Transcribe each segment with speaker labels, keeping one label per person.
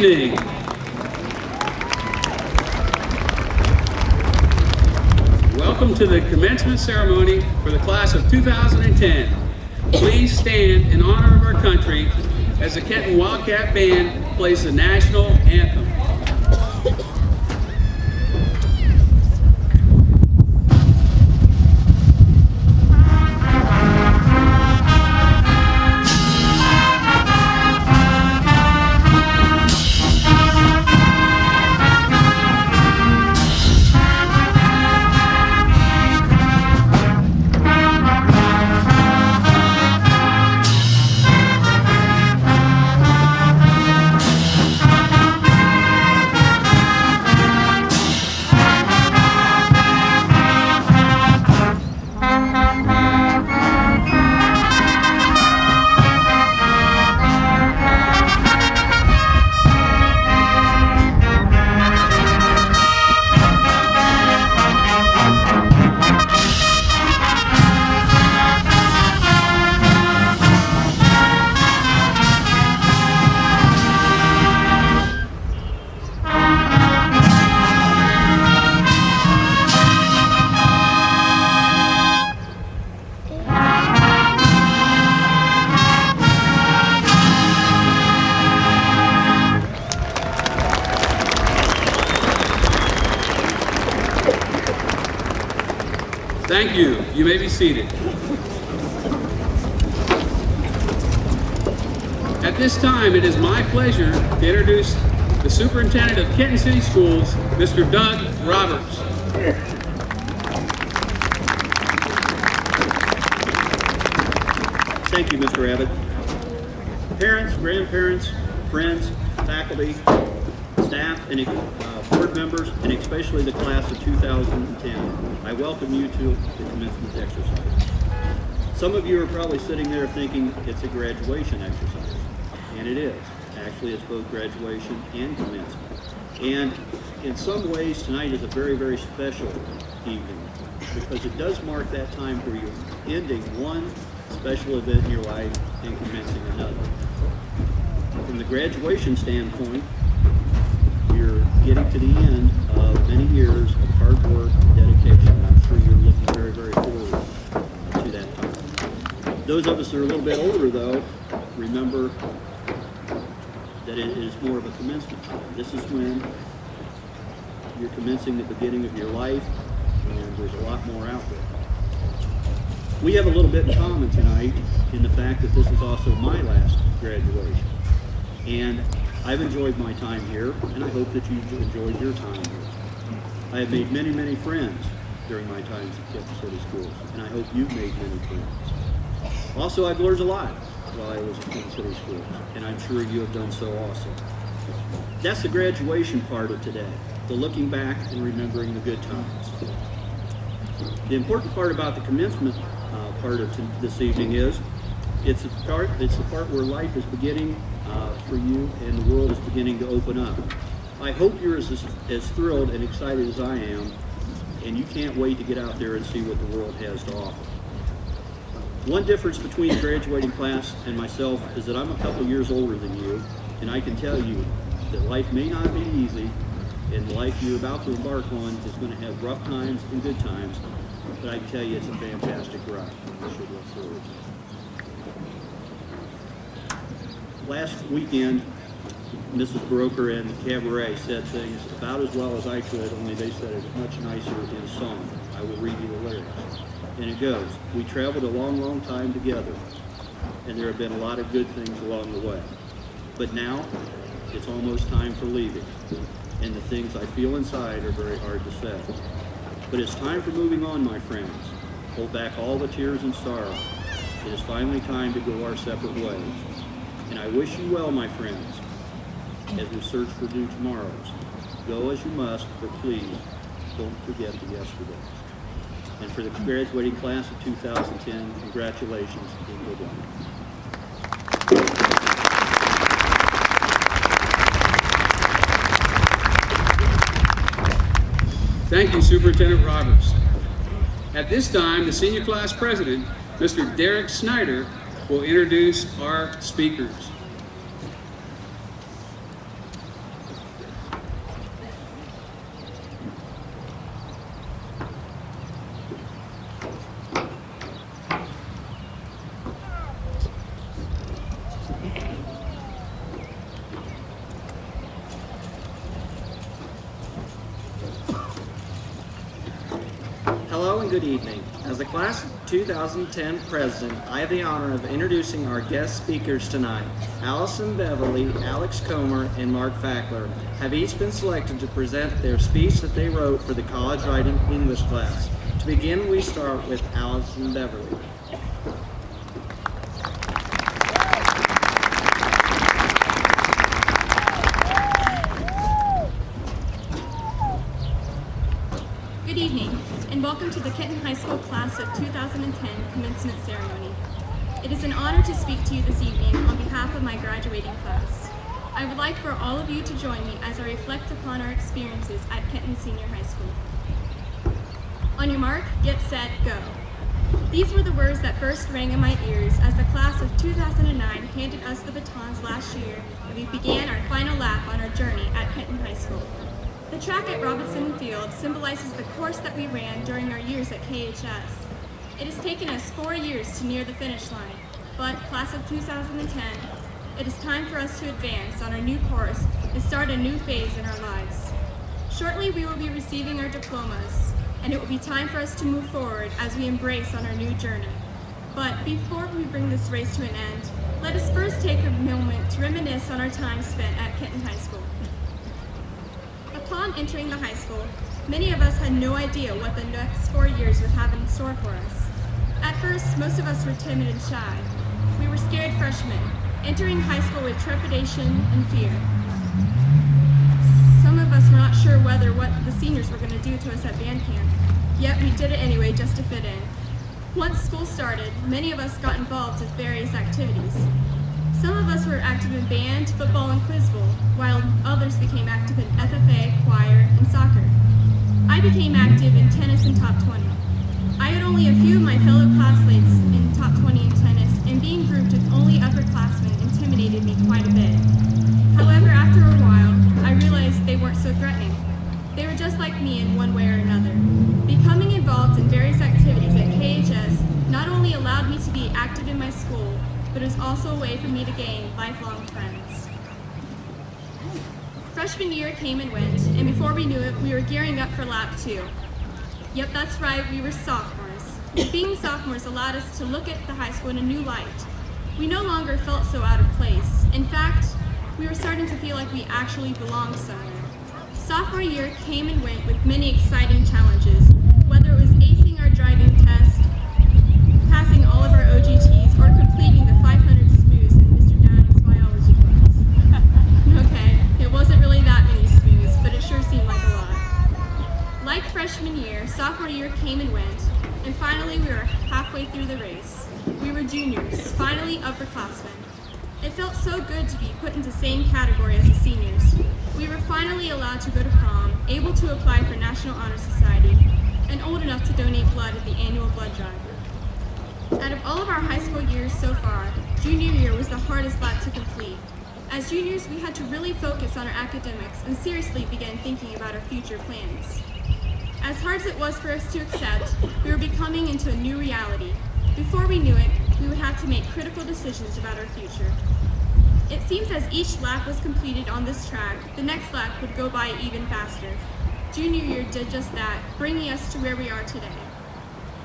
Speaker 1: evening. Welcome to the commencement ceremony for the class of 2010. Please stand in honor of our country as the Kenton Wildcat Band plays the national anthem. Thank you. You may be seated. At this time, it is my pleasure to introduce the Superintendent of Kenton City Schools, Mr. Doug Roberts.
Speaker 2: Thank you, Mr. Abbott. Parents, grandparents, friends, faculty, staff, and board members, and especially the class of 2010, I welcome you to the commencement exercise. Some of you are probably sitting there thinking it's a graduation exercise, and it is. Actually, it's both graduation and commencement. And in some ways, tonight is a very, very special evening because it does mark that time where you're ending one special event in your life and commencing another. From the graduation standpoint, you're getting to the end of many years of hard work and dedication. I'm sure you're looking very, very forward to that time. Those of us that are a little bit older, though, remember that it is more of a commencement time. This is when you're commencing the beginning of your life, and there's a lot more out there. We have a little bit in common tonight in the fact that this is also my last graduation. And I've enjoyed my time here, and I hope that you've enjoyed your time here. I have made many, many friends during my time at Kenton City Schools, and I hope you've made many friends. Also, I've learned a lot while I was at Kenton City Schools, and I'm sure you have done so also. That's the graduation part of today, the looking back and remembering the good times. The important part about the commencement part of this evening is it's the part where life is beginning for you and the world is beginning to open up. I hope you're as thrilled and excited as I am, and you can't wait to get out there and see what the world has to offer. One difference between the graduating class and myself is that I'm a couple years older than you, and I can tell you that life may not be easy, and the life you're about to embark on is going to have rough times and good times, but I can tell you it's a fantastic ride. You should look forward to it. Last weekend, Mrs. Broker and Cabaret said things about as well as I could, only they said it much nicer in song. I will read you the lyrics. And it goes, we traveled a long, long time together, and there have been a lot of good things along the way. But now, it's almost time for leaving, and the things I feel inside are very hard to say. But it's time for moving on, my friends. Hold back all the tears and sorrow. It is finally time to go our separate ways. And I wish you well, my friends, as we search for new tomorrows. Go as you must, but please don't forget the yesterdays. And for the graduating class of 2010, congratulations and good luck.
Speaker 1: Thank you, Superintendent Roberts. At this time, the senior class president, Mr. Derek Snyder, will introduce our speakers.
Speaker 3: good evening. As the Class of 2010 President, I have the honor of introducing our guest speakers tonight. Allison Beverly, Alex Comer, and Mark Fackler have each been selected to present their speech that they wrote for the College Writing English class. To begin, we start with Allison Beverly.
Speaker 4: Good evening, and welcome to the Kenton High School Class of 2010 Commencement Ceremony. It is an honor to speak to you this evening on behalf of my graduating class. I would like for all of you to join me as I reflect upon our experiences at Kenton Senior High School. On your mark, get set, go. These were the words that first rang in my ears as the class of 2009 handed us the batons last year and we began our final lap on our journey at Kenton High School. The track at Robinson Field symbolizes the course that we ran during our years at KHS. It has taken us 4 years to near the finish line, but class of 2010, it is time for us to advance on our new course and start a new phase in our lives. Shortly we will be receiving our diplomas, and it will be time for us to move forward as we embrace on our new journey. But before we bring this race to an end, let us first take a moment to reminisce on our time spent at Kenton High School. Upon entering the high school, many of us had no idea what the next 4 years would have in store for us. At first, most of us were timid and shy. We were scared freshmen, entering high school with trepidation and fear. Some of us were not sure what the seniors were going to do to us at band camp, yet we did it anyway just to fit in. Once school started, many of us got involved with various activities. Some of us were active in band, football, and quiz bowl, while others became active in FFA, choir, and soccer. I became active in tennis and top 20. I had only a few of my fellow classmates in top 20 in tennis, and being grouped with only upperclassmen intimidated me quite a bit. However, after a while, I realized they weren't so threatening. They were just like me in one way or another. Becoming involved in various activities at KHS not only allowed me to be active in my school, but it was also a way for me to gain lifelong friends. Freshman year came and went, and before we knew it, we were gearing up for lap 2. Yep, that's right, we were sophomores. Being sophomores allowed us to look at the high school in a new light. We no longer felt so out of place. In fact, we were starting to feel like we actually belonged somewhere. Sophomore year came and went with many exciting challenges, whether it was acing our driving test, passing all of our OGTs, or completing the 500 smooths in Mr. Downing's biology class. Okay, it wasn't really that many smooths, but it sure seemed like a lot. Like freshman year, sophomore year came and went, and finally we were halfway through the race. We were juniors, finally upperclassmen. It felt so good to be put into the same category as the seniors. We were finally allowed to go to prom, able to apply for National Honor Society, and old enough to donate blood at the annual blood drive. Out of all of our high school years so far, junior year was the hardest lap to complete. As juniors, we had to really focus on our academics and seriously begin thinking about our future plans. As hard as it was for us to accept, we were becoming into a new reality. Before we knew it, we would have to make critical decisions about our future. It seems as each lap was completed on this track, the next lap would go by even faster. Junior year did just that, bringing us to where we are today.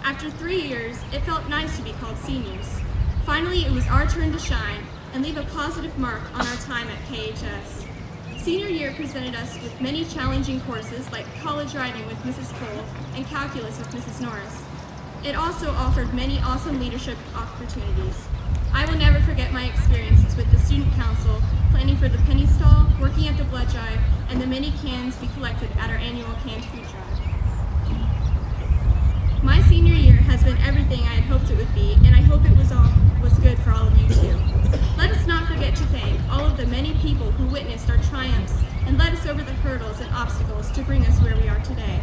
Speaker 4: After 3 years, it felt nice to be called seniors. Finally, it was our turn to shine and leave a positive mark on our time at KHS. Senior year presented us with many challenging courses like college writing with Mrs. Cole and calculus with Mrs. Norris. It also offered many awesome leadership opportunities. I will never forget my experiences with the student council, planning for the penny stall, working at the blood drive, and the many cans we collected at our annual canned food drive. My senior year has been everything I had hoped it would be, and I hope it was good for all of you too. Let us not forget to thank all of the many people who witnessed our triumphs and led us over the hurdles and obstacles to bring us where we are today.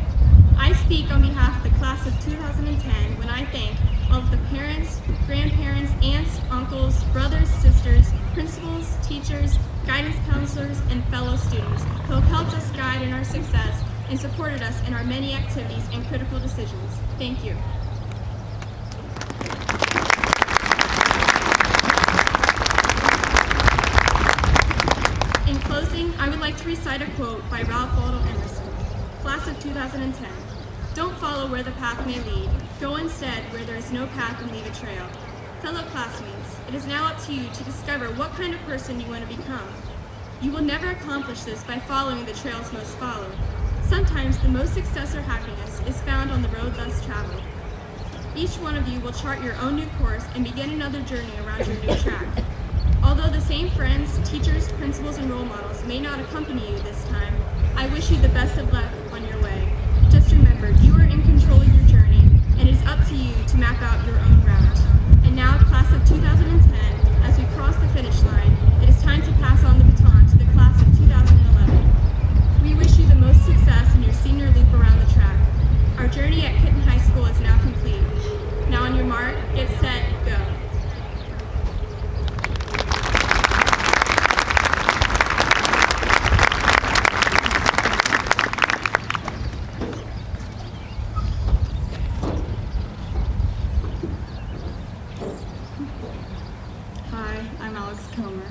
Speaker 4: I speak on behalf of the class of 2010 when I thank all of the parents, grandparents, aunts, uncles, brothers, sisters, principals, teachers, guidance counselors, and fellow students who have helped us guide in our success and supported us in our many activities and critical decisions. Thank you. In closing, I would like to recite a quote by Ralph Waldo Emerson, class of 2010. Don't follow where the path may lead. Go instead where there is no path and leave a trail. Fellow classmates, it is now up to you to discover what kind of person you want to become. You will never accomplish this by following the trails most followed. Sometimes the most success or happiness is found on the road less traveled. Each one of you will chart your own new course and begin another journey around your new track. Although the same friends, teachers, principals, and role models may not accompany you this time, I wish you the best of luck on your way. Just remember, you are in control of your journey, and it is up to you to map out your own route. And now, class of 2010, as we cross the finish line, it is time to pass on the baton to the class of 2011. We wish you the most success in your senior loop around the track. Our journey at Kenton High School is now complete. Now on your mark, get set, go.
Speaker 5: Hi, I'm Alex Comer.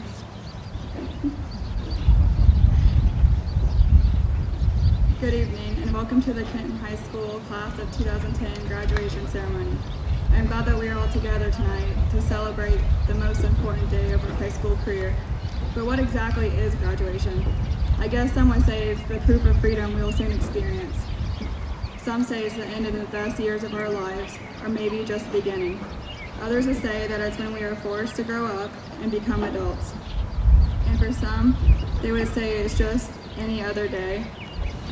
Speaker 5: Good evening and welcome to the Kenton High School Class of 2010 graduation ceremony. I am glad that we are all together tonight to celebrate the most important day of our high school career. But what exactly is graduation? I guess some would say it's the proof of freedom we will soon experience. Some say it's the end of the best years of our lives, or maybe just the beginning. Others would say that it's when we are forced to grow up and become adults. And for some, they would say it's just any other day,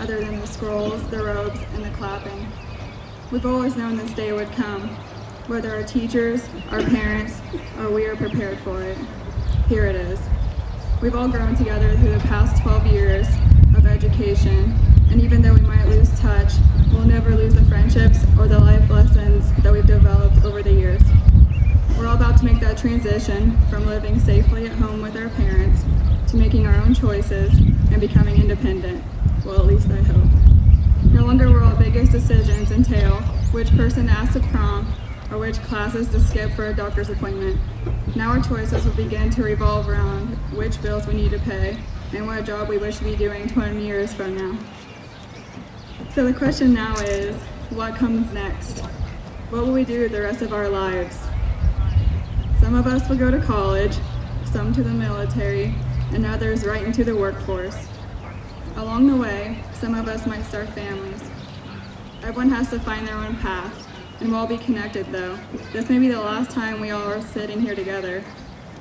Speaker 5: other than the scrolls, the robes, and the clapping. We've always known this day would come, whether our teachers, our parents, or we are prepared for it. Here it is. We've all grown together through the past 12 years of education, and even though we might lose touch, we'll never lose the friendships or the life lessons that we've developed over the years. We're all about to make that transition from living safely at home with our parents to making our own choices and becoming independent. Well, at least I hope. No longer will our biggest decisions entail which person to ask to prom or which classes to skip for a doctor's appointment. Now our choices will begin to revolve around which bills we need to pay and what job we wish to be doing 20 years from now. So the question now is, what comes next? What will we do the rest of our lives? Some of us will go to college, some to the military, and others right into the workforce. Along the way, some of us might start families. Everyone has to find their own path, and we'll all be connected though. This may be the last time we all are sitting here together,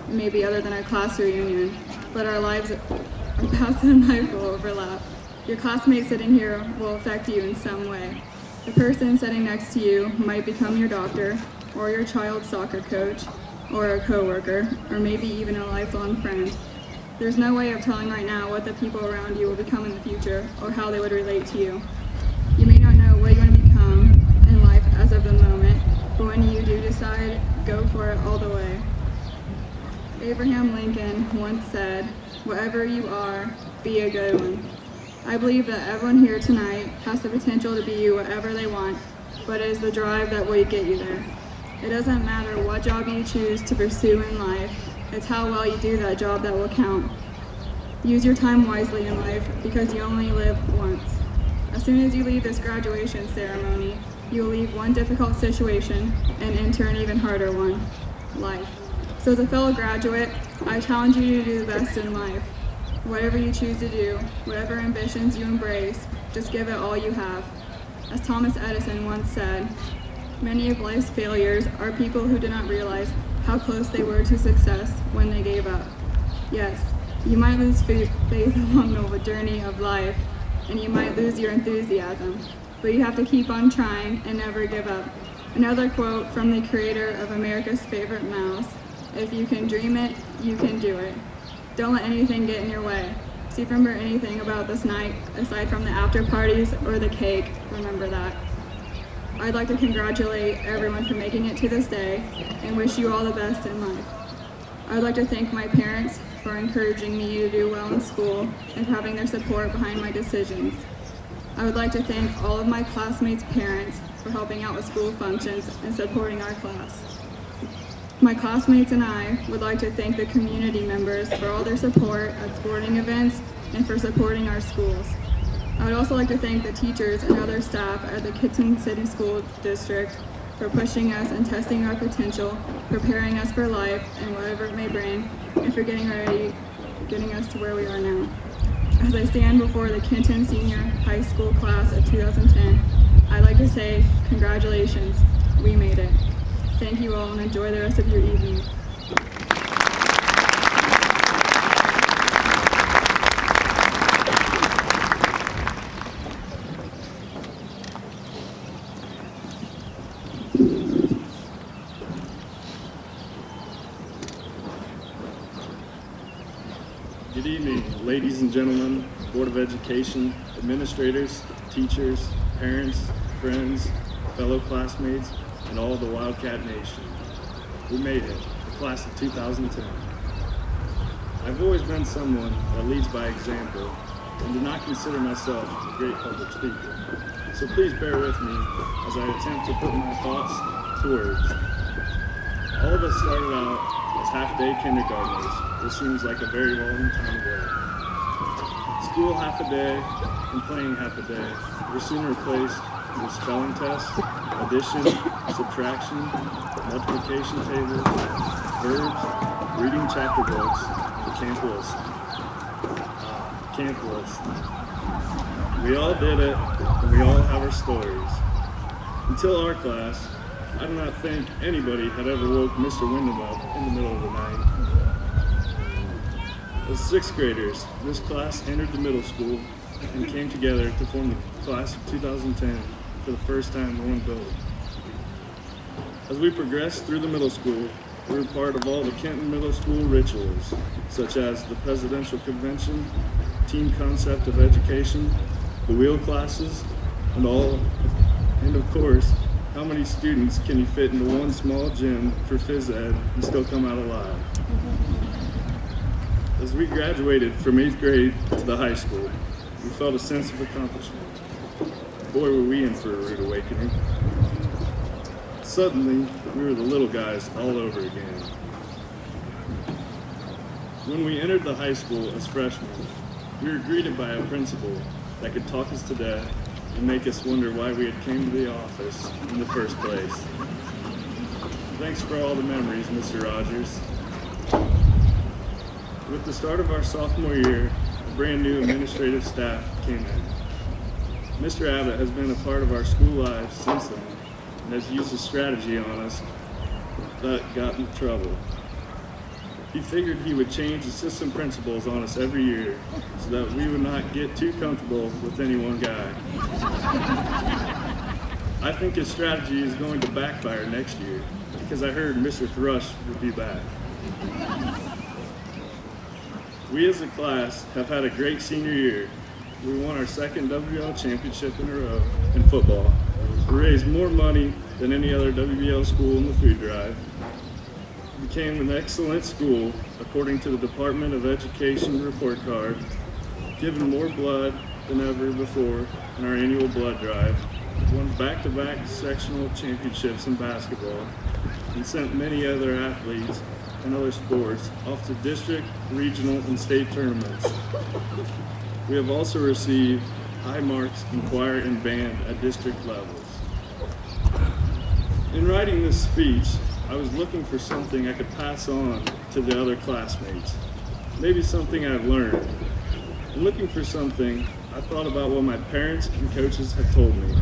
Speaker 5: maybe other than our class reunion, but our lives, our past and life will overlap. Your classmate sitting here will affect you in some way. The person sitting next to you might become your doctor, or your child's soccer coach, or a coworker, or maybe even a lifelong friend. There's no way of telling right now what the people around you will become in the future or how they would relate to you. You may not know what you're going to become in life as of the moment, but when you do decide, go for it all the way. Abraham Lincoln once said, "Whatever you are, be a good one." I believe that everyone here tonight has the potential to be whatever they want, but it is the drive that will get you there. It doesn't matter what job you choose to pursue in life, it's how well you do that job that will count. Use your time wisely in life because you only live once. As soon as you leave this graduation ceremony, you will leave one difficult situation and enter an even harder one, life. So as a fellow graduate, I challenge you to do the best in life. Whatever you choose to do, whatever ambitions you embrace, just give it all you have. As Thomas Edison once said, many of life's failures are people who did not realize how close they were to success when they gave up. Yes, you might lose faith along the journey of life, and you might lose your enthusiasm, but you have to keep on trying and never give up. Another quote from the creator of America's Favorite Mouse, "If you can dream it, you can do it." Don't let anything get in your way. So if you remember anything about this night, aside from the after parties or the cake, remember that. I'd like to congratulate everyone for making it to this day and wish you all the best in life. I would like to thank my parents for encouraging me to do well in school and for having their support behind my decisions. I would like to thank all of my classmates' parents for helping out with school functions and supporting our class. My classmates and I would like to thank the community members for all their support at sporting events and for supporting our schools. I would also like to thank the teachers and other staff at the Kenton City School District for pushing us and testing our potential, preparing us for life and whatever it may bring, and for getting us to where we are now. As I stand before the Kenton Senior High School class of 2010, I'd like to say congratulations, we made it. Thank you all and enjoy the rest of your evening.
Speaker 6: Good evening, ladies and gentlemen, Board of Education, administrators, teachers, parents, friends, fellow classmates, and all of the Wildcat Nation. We made it, the class of 2010. I've always been someone that leads by example and do not consider myself a great public speaker. So please bear with me as I attempt to put my thoughts to words. All of us started out as half-day kindergartners, which seems like a very long time ago. School half a day and playing half a day were soon replaced with spelling tests, addition, subtraction, multiplication tables, verbs, reading chapter books, and camp list. Camp list. We all did it, and we all have our stories. Until our class, I do not think anybody had ever woke Mr. Wyndham up in the middle of the night. As sixth graders, this class entered the middle school and came together to form the class of 2010 for the first time in one building. As we progressed through the middle school, we were part of all the Kenton Middle School rituals, such as the Presidential Convention, Team Concept of Education, the wheel classes, and of course, how many students can you fit into one small gym for phys ed and still come out alive? As we graduated from 8th grade to the high school, we felt a sense of accomplishment. Boy, were we in for a rude awakening. Suddenly, we were the little guys all over again. When we entered the high school as freshmen, we were greeted by a principal that could talk us to death and make us wonder why we had came to the office in the first place. Thanks for all the memories, Mr. Rogers. With the start of our sophomore year, a brand new administrative staff came in. Mr. Abbott has been a part of our school lives since then and has used a strategy on us that got in trouble. He figured he would change assistant principals on us every year so that we would not get too comfortable with any one guy. I think his strategy is going to backfire next year because I heard Mr. Thrush would be back. We as a class have had a great senior year. We won our second WBL championship in a row in football. We raised more money than any other WBL school in the food drive. We became an excellent school according to the Department of Education report card, given more blood than ever before in our annual blood drive, won back-to-back sectional championships in basketball, and sent many other athletes and other sports off to district, regional, and state tournaments. We have also received high marks in choir and band at district levels. In writing this speech, I was looking for something I could pass on to the other classmates, maybe something I've learned. In looking for something, I thought about what my parents and coaches had told me.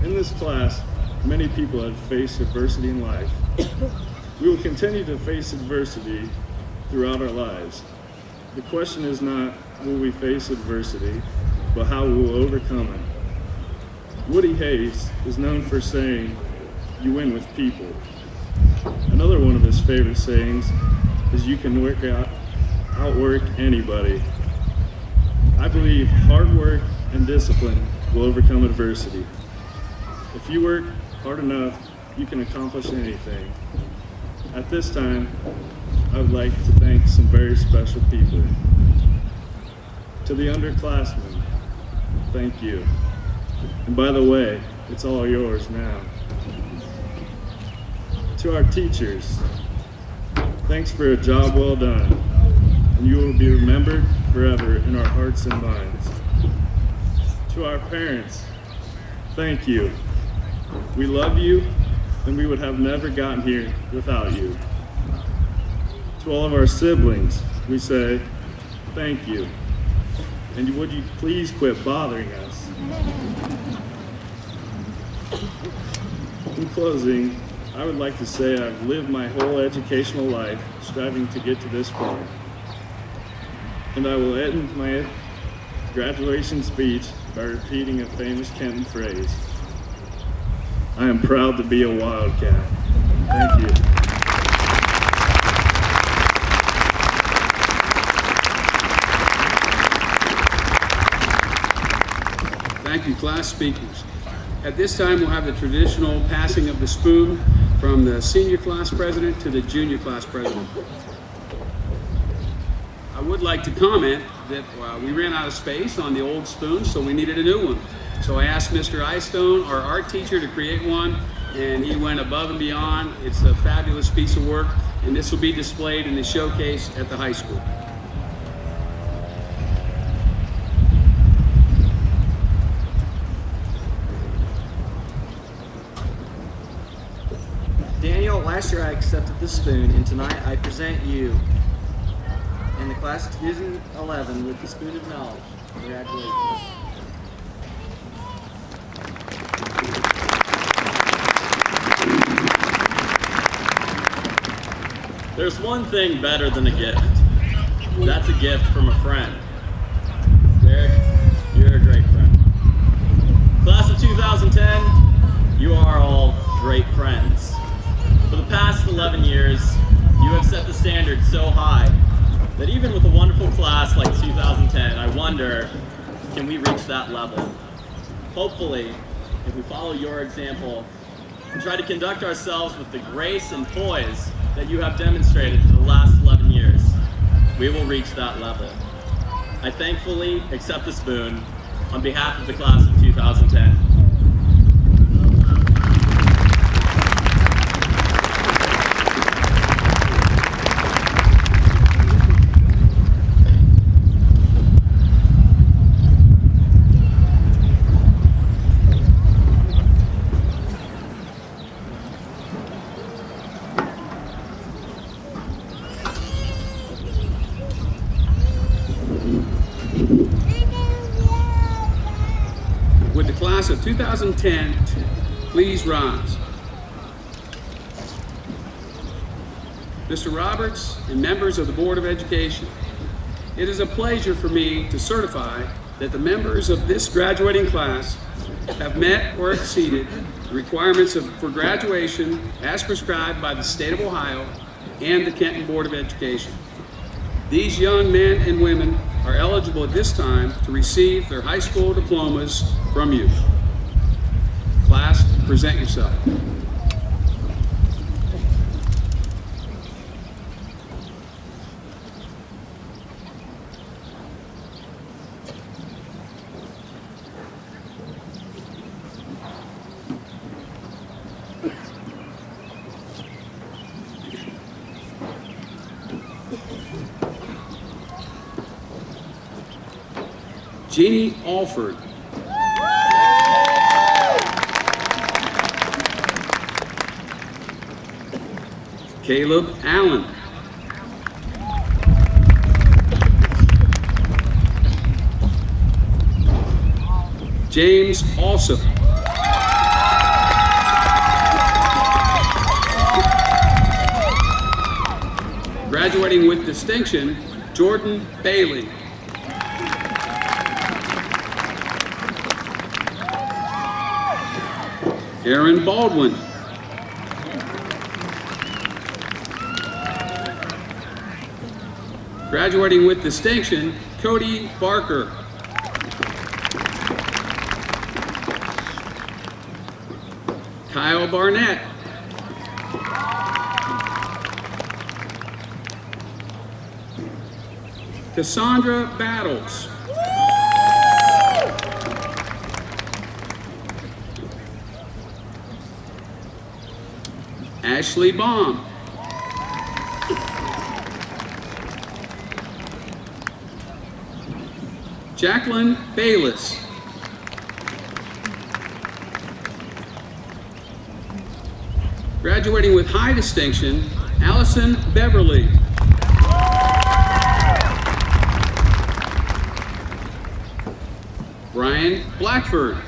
Speaker 6: In this class, many people have faced adversity in life. We will continue to face adversity throughout our lives. The question is not, will we face adversity, but how we will overcome it. Woody Hayes is known for saying, "You win with people." Another one of his favorite sayings is, "You can outwork anybody." I believe hard work and discipline will overcome adversity. If you work hard enough, you can accomplish anything. At this time, I would like to thank some very special people. To the underclassmen, thank you. And by the way, it's all yours now. To our teachers, thanks for a job well done, and you will be remembered forever in our hearts and minds. To our parents, thank you. We love you, and we would have never gotten here without you. To all of our siblings, we say, thank you. And would you please quit bothering us? In closing, I would like to say I've lived my whole educational life striving to get to this point. And I will end my graduation speech by repeating a famous Kenton phrase. I am proud to be a Wildcat. Thank you.
Speaker 1: Thank you, class speakers. At this time, we'll have the traditional passing of the spoon from the senior class president to the junior class president. I would like to comment that we ran out of space on the old spoon, so we needed a new one. So I asked Mr. Eyestone, our art teacher, to create one, and he went above and beyond. It's a fabulous piece of work, and this will be displayed in the showcase at the high school.
Speaker 3: Daniel, last year I accepted the spoon, and tonight I present you and the class of 2011 with the spoon of knowledge. Congratulations.
Speaker 7: There's one thing better than a gift. That's a gift from a friend. Derek, you're a great friend. Class of 2010, you are all great friends. For the past 11 years, you have set the standard so high that even with a wonderful class like 2010, I wonder, can we reach that level? Hopefully, if we follow your example and try to conduct ourselves with the grace and poise that you have demonstrated for the last 11 years, we will reach that level. I thankfully accept the spoon on behalf of the class of 2010.
Speaker 1: Would the class of 2010 please rise? Mr. Roberts and members of the Board of Education, it is a pleasure for me to certify that the members of this graduating class have met or exceeded the requirements for graduation as prescribed by the state of Ohio and the Kenton Board of Education. These young men and women are eligible at this time to receive their high school diplomas from you. Class, present yourself. Jeannie Alford. Caleb Allen. James Alsop. Graduating with distinction, Jordan Bailey. Aaron Baldwin. Graduating with distinction, Cody Barker. Kyle Barnett. Cassandra Battles. Ashley Baum. Jacqueline Bayless. Graduating with high distinction, Allison Beverly. Brian Blackford.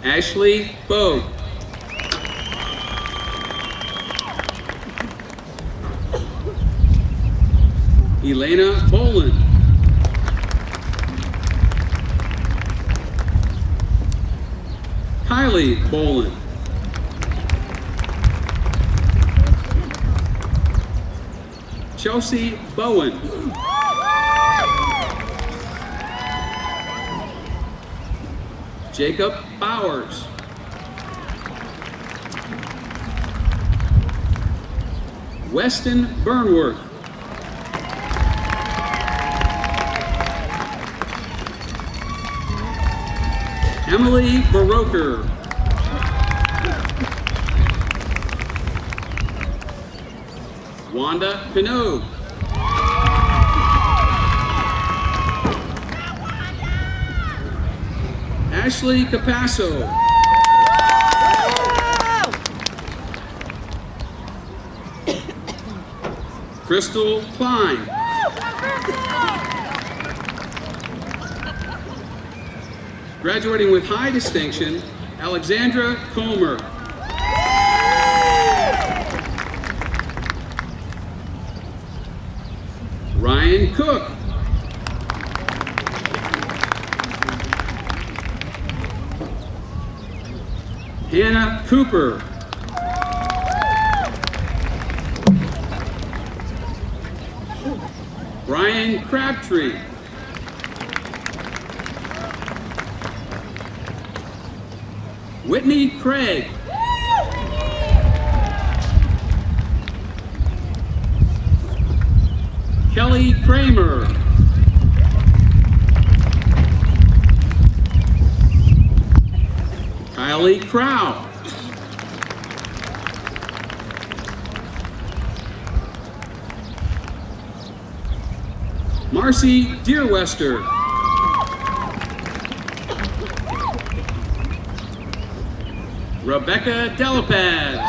Speaker 1: Ashley Bogue. Elena Boland. Kylie Boland. Chelsea Bowen. Jacob Bowers. Weston Burnworth. Emily Baroker. Wanda Pinot. Ashley Capasso. Crystal Klein. Graduating with high distinction, Alexandra Comer. Ryan Cook. Hannah Cooper. Brian Crabtree. Whitney Craig. Kelly Kramer. Kylie Crow. Marcy Deerwester. Rebecca Delapaz.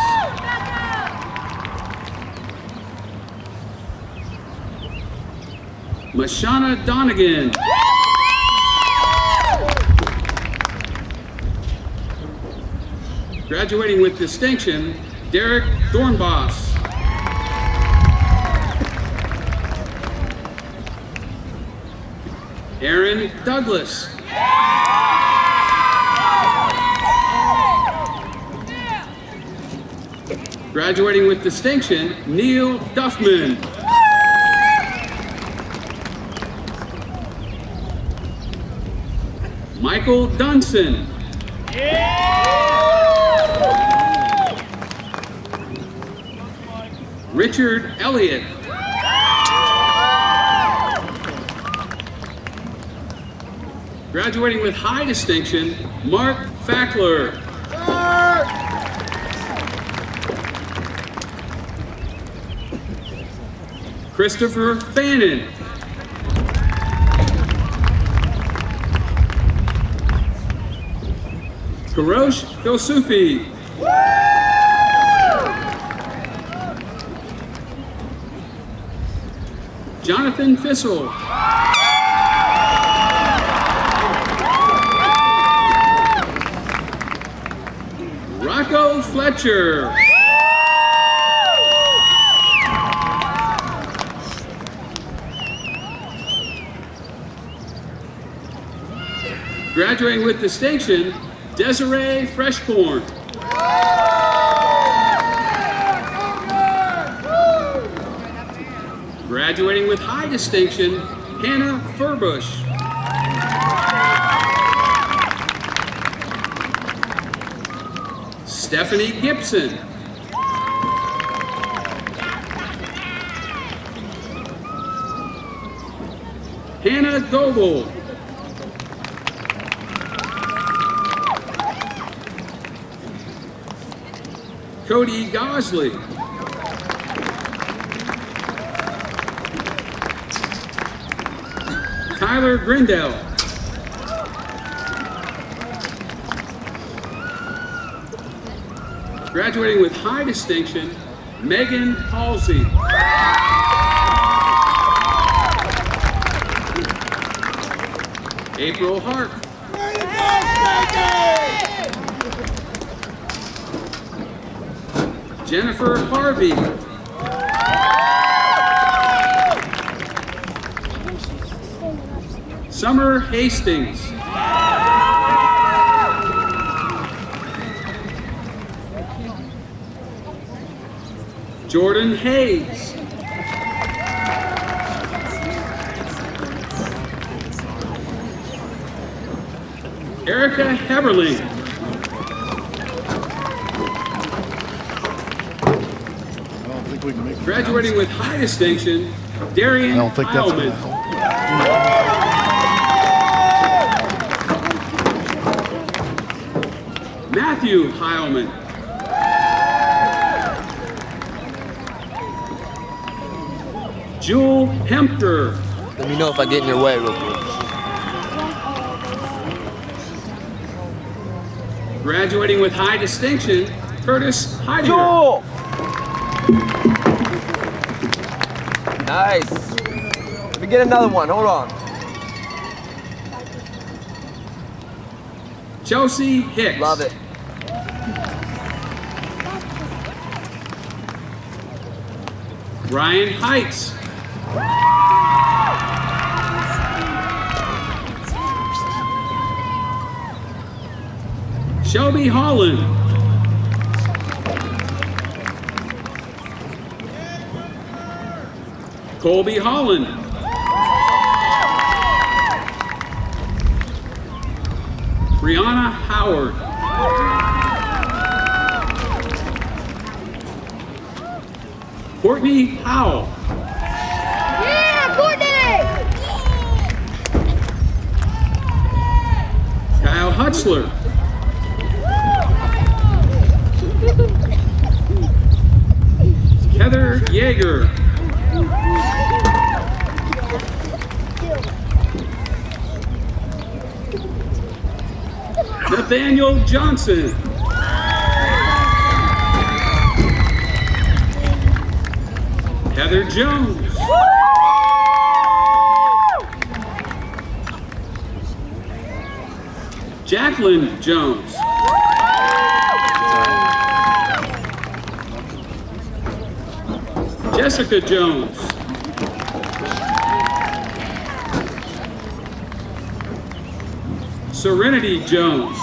Speaker 1: Mashana Donegan. Graduating with distinction, Derek Dornbos. Aaron Douglas. Graduating with distinction, Neil Duffman. Michael Dunson. Richard Elliott. Graduating with high distinction, Mark Fackler. Christopher Fannin. Karosh Dosufi. Jonathan Fissel. Rocco Fletcher. Graduating with distinction, Desiree Freshcorn. Graduating with high distinction, Hannah Furbush. Stephanie Gibson. Hannah Goebel. Cody Gosley. Tyler Grindell. Graduating with high distinction, Megan Halsey. April Hart. Jennifer Harvey. Summer Hastings. Jordan Hayes. Erica Heberling. Graduating with high distinction, Darian Heilman. Matthew Heilman. Jewel Hemker.
Speaker 8: Let me know if I get in your way real quick.
Speaker 1: Graduating with high distinction, Curtis Heidegger.
Speaker 8: Joel! Nice. Let me get another one. Hold on.
Speaker 1: Chelsea Hicks.
Speaker 8: Love it.
Speaker 1: Ryan Heights. Shelby Holland. Colby Holland. Brianna Howard. Courtney Howell.
Speaker 9: Yeah, Courtney!
Speaker 1: Kyle Hutzler. Heather Yeager. Nathaniel Johnson. Heather Jones. Jacqueline Jones. Jessica Jones. Serenity Jones.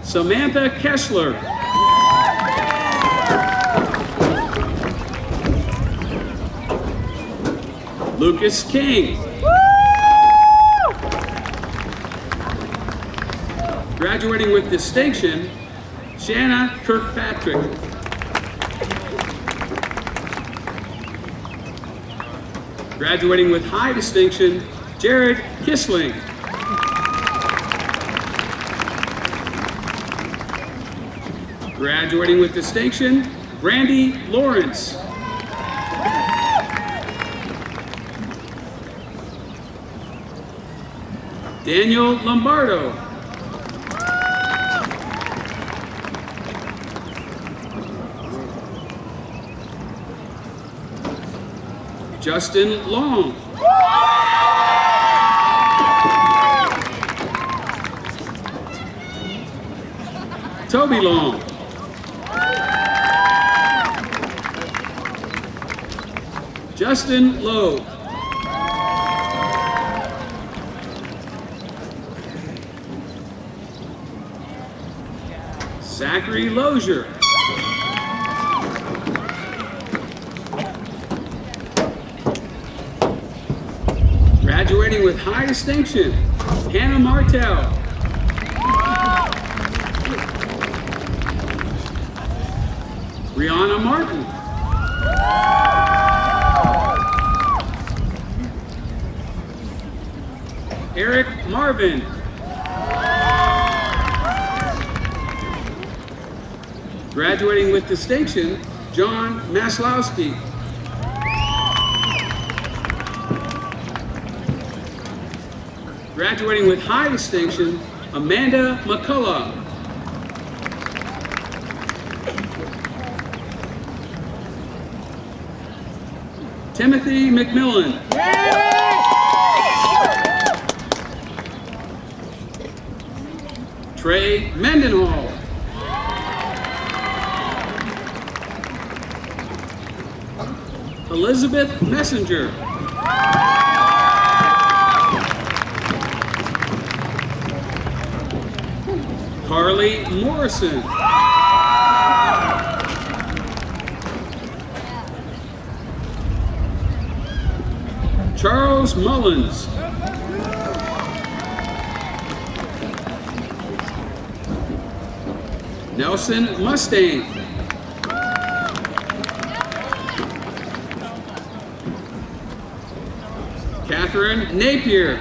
Speaker 1: Samantha Kessler. Lucas King. Graduating with distinction, Shanna Kirkpatrick. Graduating with high distinction, Jared Kissling. Graduating with distinction, Brandy Lawrence. Daniel Lombardo. Justin Long. Toby Long. Justin Lowe. Zachary Lozier. Graduating with high distinction, Hannah Martell. Brianna Martin. Eric Marvin. Graduating with distinction, John Maslowski. Graduating with high distinction, Amanda McCullough. Timothy McMillan. Trey Mendenhall. Elizabeth Messenger. Carly Morrison. Charles Mullins. Nelson Mustang. Catherine Napier.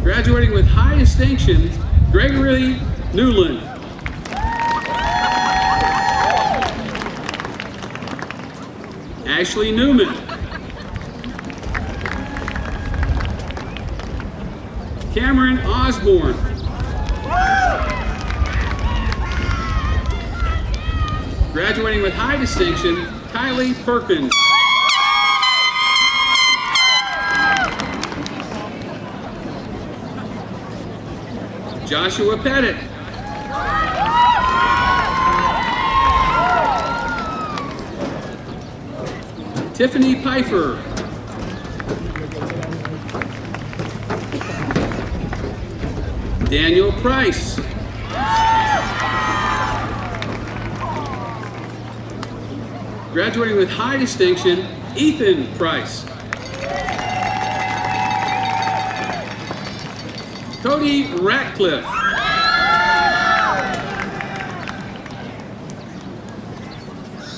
Speaker 1: Graduating with high distinction, Gregory Newland. Ashley Newman. Cameron Osborne. Graduating with high distinction, Kylie Perkins. Joshua Pettit. Tiffany Pfeiffer. Daniel Price. Graduating with high distinction, Ethan Price. Cody Ratcliffe.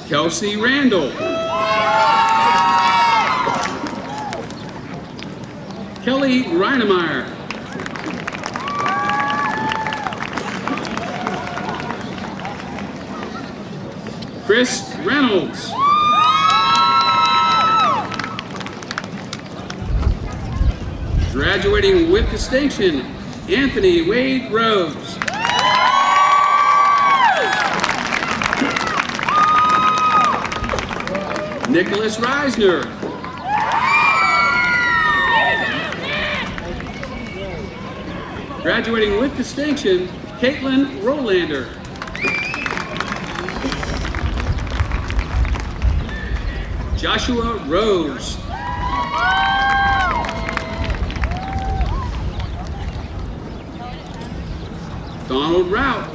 Speaker 1: Kelsey Randall. Kelly Reinemeyer. Chris Reynolds. Graduating with distinction, Anthony Wade Rose. Nicholas Reisner. Graduating with distinction, Caitlin Rolander. Joshua Rose. Donald Rout.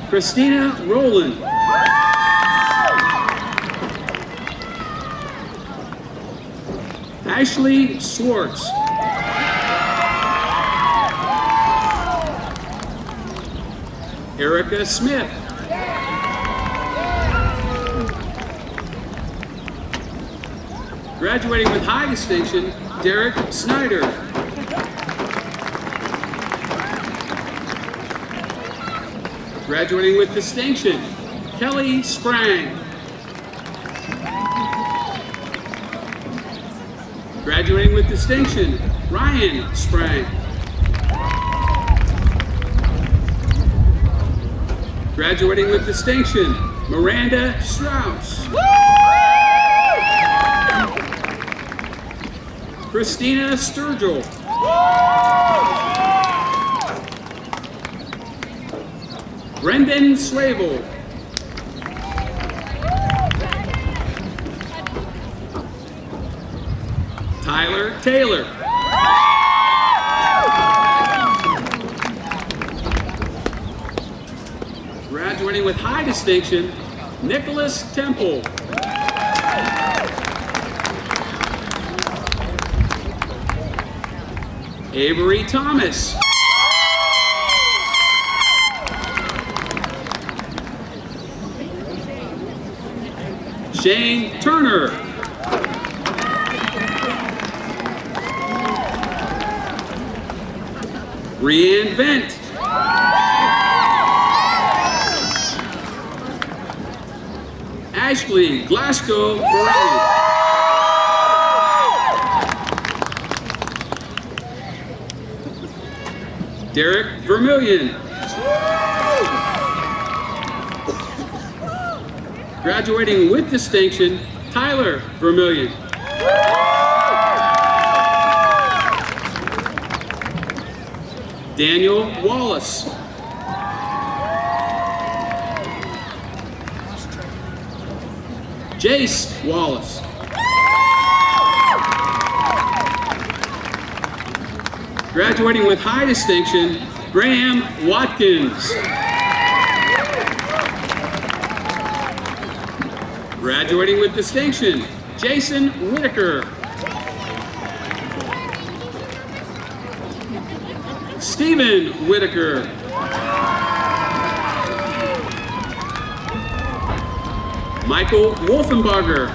Speaker 1: Christina Rowland. Ashley Swartz. Erica Smith. Graduating with high distinction, Derek Snyder. Graduating with distinction, Kelly Sprang. Graduating with distinction, Ryan Sprang. Graduating with distinction, Miranda Strauss. Christina Sturgill. Brendan Slavel. Tyler Taylor. Graduating with high distinction, Nicholas Temple. Avery Thomas. Shane Turner. Brianne Bent. Ashley Glasgow Borelli. Derek Vermillion. Graduating with distinction, Tyler Vermillion. Daniel Wallace. Jace Wallace. Graduating with high distinction, Graham Watkins. Graduating with distinction, Jason Whitaker. Stephen Whitaker. Michael Wolfenbarger.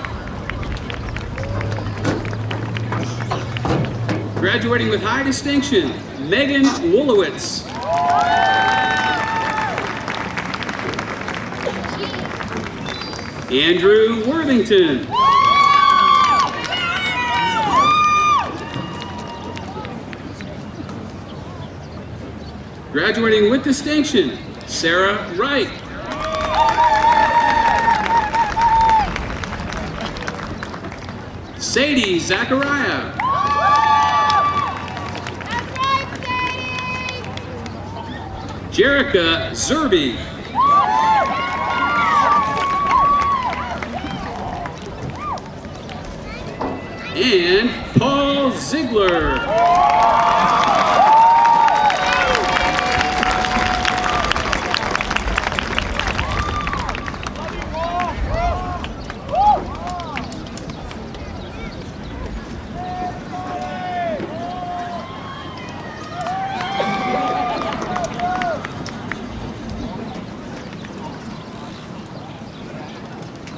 Speaker 1: Graduating with high distinction, Megan Wolowitz. Andrew Worthington. Graduating with distinction, Sarah Wright. Sadie Zachariah. Jerica Zerby. And Paul Ziegler.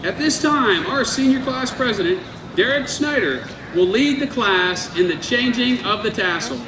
Speaker 1: At this time, our senior class president, Derek Snyder, will lead the class in the changing of the tassel.